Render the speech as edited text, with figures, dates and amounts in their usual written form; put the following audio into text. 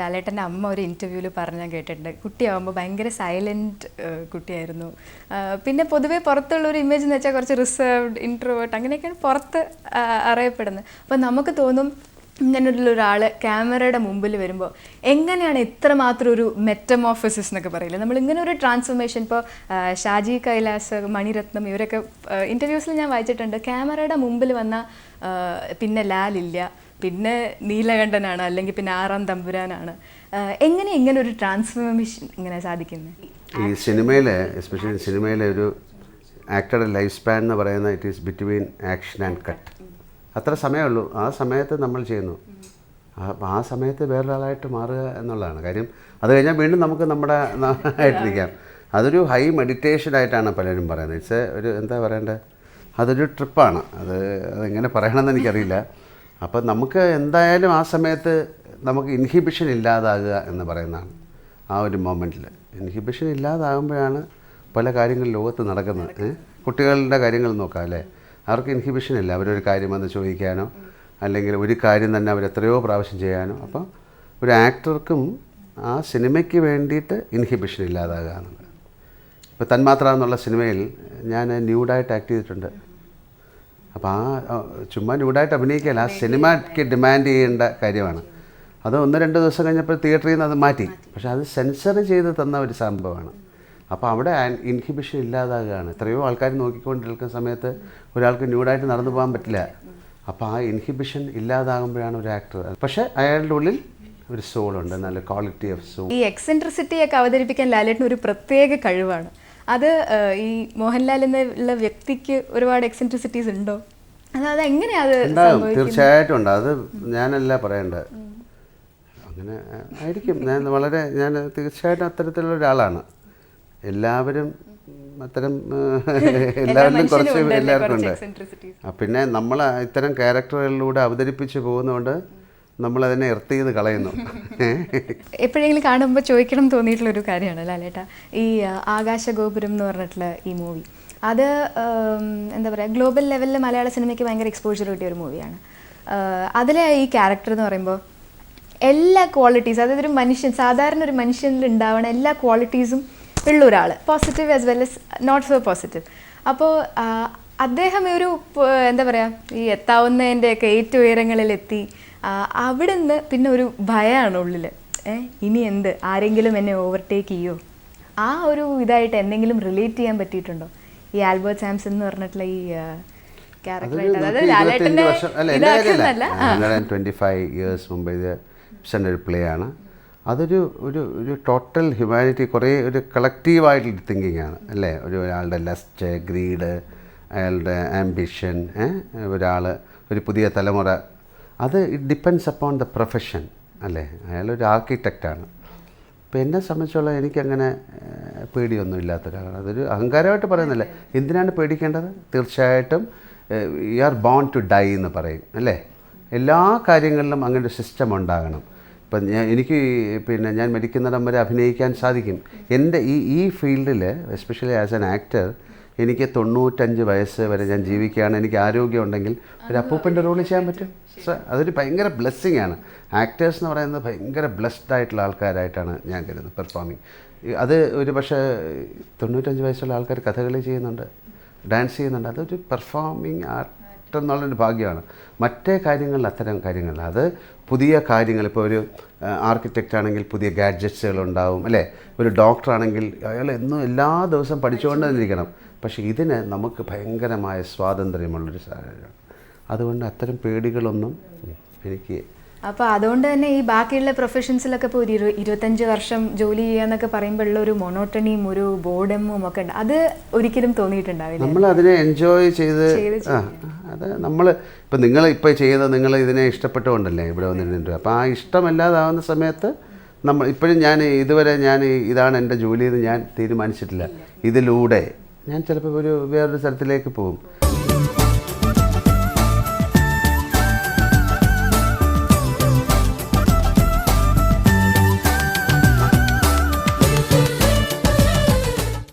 ലാലേട്ടൻ്റെ അമ്മ ഒരു ഇൻ്റർവ്യൂവിൽ പറഞ്ഞാൽ കേട്ടിട്ടുണ്ട്, കുട്ടിയാകുമ്പോൾ ഭയങ്കര സൈലൻറ്റ് കുട്ടിയായിരുന്നു. പിന്നെ പൊതുവേ പുറത്തുള്ള ഒരു ഇമേജ് എന്ന് വെച്ചാൽ കുറച്ച് റിസർവ്ഡ്, ഇൻട്രോവേർട്ട് അങ്ങനെയൊക്കെയാണ് പുറത്ത് അറിയപ്പെടുന്നത്. അപ്പോൾ നമുക്ക് തോന്നും ഇങ്ങനെയുള്ളൊരാൾ ക്യാമറയുടെ മുമ്പിൽ വരുമ്പോൾ എങ്ങനെയാണ് ഇത്രമാത്രം ഒരു മെറ്റമോർഫസിസ് എന്നൊക്കെ പറയില്ല, നമ്മളിങ്ങനെ ഒരു ട്രാൻസ്ഫോർമേഷൻ. ഇപ്പോൾ ഷാജി കൈലാസ്, മണിരത്നം ഇവരൊക്കെ ഇൻ്റർവ്യൂസിൽ ഞാൻ വായിച്ചിട്ടുണ്ട്, ക്യാമറയുടെ മുമ്പിൽ വന്ന പിന്നെ ലാലില്ല, പിന്നെ നീലകണ്ഠനാണ്, അല്ലെങ്കിൽ പിന്നെ ആറാം തമ്പുരാനാണ്. എങ്ങനെ ഇങ്ങനെ ഒരു ട്രാൻസ്ഫോർമേഷൻ ഇങ്ങനെ സാധിക്കുന്നത്? ഈ സിനിമയിൽ, എസ്പെഷ്യലി സിനിമയിലെ ഒരു ആക്ടറുടെ ലൈഫ് സ്പാൻ എന്ന് പറയുന്നത് it is between action and cut. അത്ര സമയമുള്ളൂ. ആ സമയത്ത് നമ്മൾ ചെയ്യുന്നു, ആ സമയത്ത് വേറൊരാളായിട്ട് മാറുക എന്നുള്ളതാണ് കാര്യം. അത് കഴിഞ്ഞാൽ വീണ്ടും നമുക്ക് നമ്മുടെ ആയിട്ടിരിക്കാം. അതൊരു ഹൈ മെഡിറ്റേഷനായിട്ടാണ് പലരും പറയുന്നത്. ഇറ്റ്സ് ഒരു എന്താ പറയേണ്ടത്, അതൊരു ട്രിപ്പാണ്. അതെങ്ങനെ പറയണമെന്ന് എനിക്കറിയില്ല. അപ്പോൾ നമുക്ക് എന്തായാലും ആ സമയത്ത് നമുക്ക് ഇൻഹിബിഷൻ ഇല്ലാതാകുക എന്ന് പറയുന്നതാണ്. ആ ഒരു മൊമെൻറ്റിൽ ഇൻഹിബിഷൻ ഇല്ലാതാകുമ്പോഴാണ് പല കാര്യങ്ങൾ ലോകത്ത് നടക്കുന്നത്. കുട്ടികളുടെ കാര്യങ്ങൾ നോക്കാം അല്ലേ, അവർക്ക് ഇൻഹിബിഷൻ ഇല്ല. അവരൊരു കാര്യം വന്ന് ചോദിക്കാനോ അല്ലെങ്കിൽ ഒരു കാര്യം തന്നെ അവർ എത്രയോ പ്രാവശ്യം ചെയ്യാനോ. അപ്പോൾ ഒരു ആക്ടർക്കും ആ സിനിമയ്ക്ക് വേണ്ടിയിട്ട് ഇൻഹിബിഷൻ ഇല്ലാതാകുക എന്നുള്ളത്. ഇപ്പോൾ തന്മാത്ര എന്നുള്ള സിനിമയിൽ ഞാൻ ന്യൂഡായിട്ട് ആക്ട് ചെയ്തിട്ടുണ്ട്. അപ്പോൾ ആ ചുമ്മാ ന്യൂഡായിട്ട് അഭിനയിക്കുകയല്ല, ആ സിനിമയ്ക്ക് ഡിമാൻഡ് ചെയ്യേണ്ട കാര്യമാണ്. അത് 1-2 ദിവസം കഴിഞ്ഞപ്പോൾ തിയേറ്ററിൽ നിന്ന് അത് മാറ്റി. പക്ഷേ അത് സെൻസർ ചെയ്ത് തന്ന ഒരു സംഭവമാണ്. അപ്പോൾ അവിടെ ഇൻഹിബിഷൻ ഇല്ലാതാകുകയാണ്. എത്രയോ ആൾക്കാർ നോക്കിക്കൊണ്ടിരിക്കുന്ന സമയത്ത് ഒരാൾക്ക് ന്യൂഡായിട്ട് നടന്നു പോകാൻ പറ്റില്ല. അപ്പോൾ ആ ഇൻഹിബിഷൻ ഇല്ലാതാകുമ്പോഴാണ് ഒരു ആക്ടർ. പക്ഷേ അയാളുടെ ഉള്ളിൽ ഒരു സോളുണ്ട്, നല്ല ക്വാളിറ്റി ഓഫ് സോൾ. ഈ എക്സെൻട്രിസിറ്റിയൊക്കെ അവതരിപ്പിക്കാൻ ലാലേട്ടന് ഒരു പ്രത്യേക കഴിവാണ്. അത് ഈ മോഹൻലാൽ എന്നുള്ള വ്യക്തിക്ക് ഒരുപാട് എക്സെൻട്രിസിറ്റീസ് ഉണ്ടോ? അത് എങ്ങനെയാണ്? തീർച്ചയായിട്ടും ഉണ്ട്. അത് ഞാനല്ല പറയേണ്ടത്, അങ്ങനെ ആയിരിക്കും. ഞാൻ തീർച്ചയായിട്ടും അത്തരത്തിലുള്ള ഒരാളാണ്. എല്ലാവരും അത്തരം എല്ലാവരിലും കുറച്ച് എല്ലാവർക്കും ഉണ്ട്. പിന്നെ നമ്മൾ ഇത്തരം ക്യാരക്ടറുകളിലൂടെ അവതരിപ്പിച്ച് പോകുന്നതുകൊണ്ട് നമ്മളതിനെ എർത്ത് ചെയ്ത് കളയുന്നു. എപ്പോഴെങ്കിലും കാണുമ്പോൾ ചോദിക്കണം തോന്നിയിട്ടുള്ളൊരു കാര്യമാണ് ലാലേട്ട, ഈ ആകാശഗോപുരം എന്ന് പറഞ്ഞിട്ടുള്ള ഈ മൂവി, അത് എന്താ പറയുക, ഗ്ലോബൽ ലെവലിൽ മലയാള സിനിമയ്ക്ക് ഭയങ്കര എക്സ്പോഷർ കിട്ടിയ ഒരു മൂവിയാണ്. അതിലെ ഈ ക്യാരക്ടർ എന്ന് പറയുമ്പോൾ എല്ലാ ക്വാളിറ്റീസ്, അതായത് ഒരു മനുഷ്യൻ, സാധാരണ ഒരു മനുഷ്യനിൽ ഉണ്ടാവുന്ന എല്ലാ ക്വാളിറ്റീസും ഉള്ള ഒരാൾ, positive as well as not so positive. അപ്പോൾ അദ്ദേഹം ഒരു എന്താ പറയുക, ഈ എത്താവുന്നതിൻ്റെയൊക്കെ ഏറ്റവും ഉയരങ്ങളിലെത്തി അവിടെ നിന്ന് പിന്നെ ഒരു ഭയമാണ് ഉള്ളിൽ. ഇനി എന്ത്, ആരെങ്കിലും എന്നെ ഓവർടേക്ക് ചെയ്യോ? ആ ഒരു ഇതായിട്ട് എന്തെങ്കിലും റിലേറ്റ് ചെയ്യാൻ പറ്റിയിട്ടുണ്ടോ ഈ ആൽബർട്ട് സാംസൺ എന്ന് പറഞ്ഞിട്ടുള്ള ഈ ക്യാരക്ടറായിട്ട്? അതായത് ലാലേട്ടൻ്റെ 25 ഇയേഴ്സ് മുമ്പ് ഇത് ഒരു പ്ലേ ആണ്. അതൊരു ഒരു ഒരു ടോട്ടൽ ഹ്യൂമാനിറ്റി, കുറേ ഒരു കളക്റ്റീവായിട്ടുള്ള തിങ്കിങ് ആണ് അല്ലേ. ഒരാളുടെ ലസ്റ്റ്, ഗ്രീഡ്, അയാളുടെ ആംബിഷൻ, ഒരു പുതിയ തലമുറ, അത് it depends upon the profession അല്ലേ. അയാളൊരു ആർക്കിടെക്റ്റാണ്. ഇപ്പോൾ എന്നെ സംബന്ധിച്ചുള്ള എനിക്കങ്ങനെ പേടിയൊന്നും ഇല്ലാത്ത ഒരാളാണ്. അതൊരു അഹങ്കാരമായിട്ട് പറയുന്നില്ല. എന്തിനാണ് പേടിക്കേണ്ടത്? തീർച്ചയായിട്ടും you are born to die എന്ന് പറയും അല്ലേ. എല്ലാ കാര്യങ്ങളിലും അങ്ങനെ ഒരു സിസ്റ്റം ഉണ്ടാകണം. ഇപ്പം ഞാൻ മരിക്കുന്നിടം വരെ അഭിനയിക്കാൻ സാധിക്കും. എൻ്റെ ഈ ഫീൽഡിൽ എസ്പെഷ്യലി ആസ് ആൻ ആക്ടർ എനിക്ക് 95 വയസ്സ് വരെ ഞാൻ ജീവിക്കുകയാണ്. എനിക്ക് ആരോഗ്യം ഉണ്ടെങ്കിൽ ഒരു അപ്പൂപ്പൻ്റെ റോൾ ചെയ്യാൻ പറ്റും. അതൊരു ഭയങ്കര ബ്ലെസ്സിങ് ആണ്. ആക്ടേഴ്സ് എന്ന് പറയുന്നത് ഭയങ്കര ബ്ലെസ്ഡ് ആയിട്ടുള്ള ആൾക്കാരായിട്ടാണ് ഞാൻ കരുതുന്നത്. പെർഫോമിങ് അത് ഒരു പക്ഷേ 95 വയസ്സുള്ള ആൾക്കാർ കഥകളി ചെയ്യുന്നുണ്ട്, ഡാൻസ് ചെയ്യുന്നുണ്ട്. അതൊരു പെർഫോമിങ് ആർട്ട് എന്നുള്ളൊരു ഭാഗ്യമാണ്. മറ്റേ കാര്യങ്ങളിൽ അത്തരം കാര്യങ്ങളിൽ അത് പുതിയ കാര്യങ്ങൾ, ഇപ്പോൾ ഒരു ആർക്കിടെക്റ്റ് ആണെങ്കിൽ പുതിയ ഗാഡ്ജറ്റ്സുകൾ ഉണ്ടാവും അല്ലേ. ഒരു ഡോക്ടറാണെങ്കിൽ അയാൾ എന്നും എല്ലാ ദിവസവും പഠിച്ചുകൊണ്ട് തന്നെ ഇരിക്കണം. പക്ഷേ ഇതിന് നമുക്ക് ഭയങ്കരമായ സ്വാതന്ത്ര്യമുള്ളൊരു സാഹചര്യമാണ്. അതുകൊണ്ട് അത്തരം പേടികളൊന്നും എനിക്ക്. അപ്പോൾ അതുകൊണ്ട് തന്നെ ഈ ബാക്കിയുള്ള പ്രൊഫഷൻസിലൊക്കെ ഇപ്പോൾ ഒരു 25 വർഷം ജോലി ചെയ്യാന്നൊക്കെ പറയുമ്പോൾ ഉള്ള ഒരു മൊണോട്ടണിയും ഒരു ബോർഡമും ഒക്കെ ഉണ്ട്. അത് ഒരിക്കലും തോന്നിയിട്ടുണ്ടാവില്ല. നമ്മൾ അതിനെ എൻജോയ് ചെയ്ത് അത് നമ്മൾ ഇപ്പം നിങ്ങൾ നിങ്ങൾ ഇതിനെ ഇഷ്ടപ്പെട്ടുകൊണ്ടല്ലേ ഇവിടെ വന്നിട്ടുണ്ട്. അപ്പോൾ ആ ഇഷ്ടമല്ലാതാവുന്ന സമയത്ത് ഇപ്പോഴും ഇതുവരെ ഇതാണ് എൻ്റെ ജോലി എന്ന് ഞാൻ തീരുമാനിച്ചിട്ടില്ല. ഇതിലൂടെ ഞാൻ ചിലപ്പോൾ വേറൊരു സ്ഥലത്തിലേക്ക് പോകും.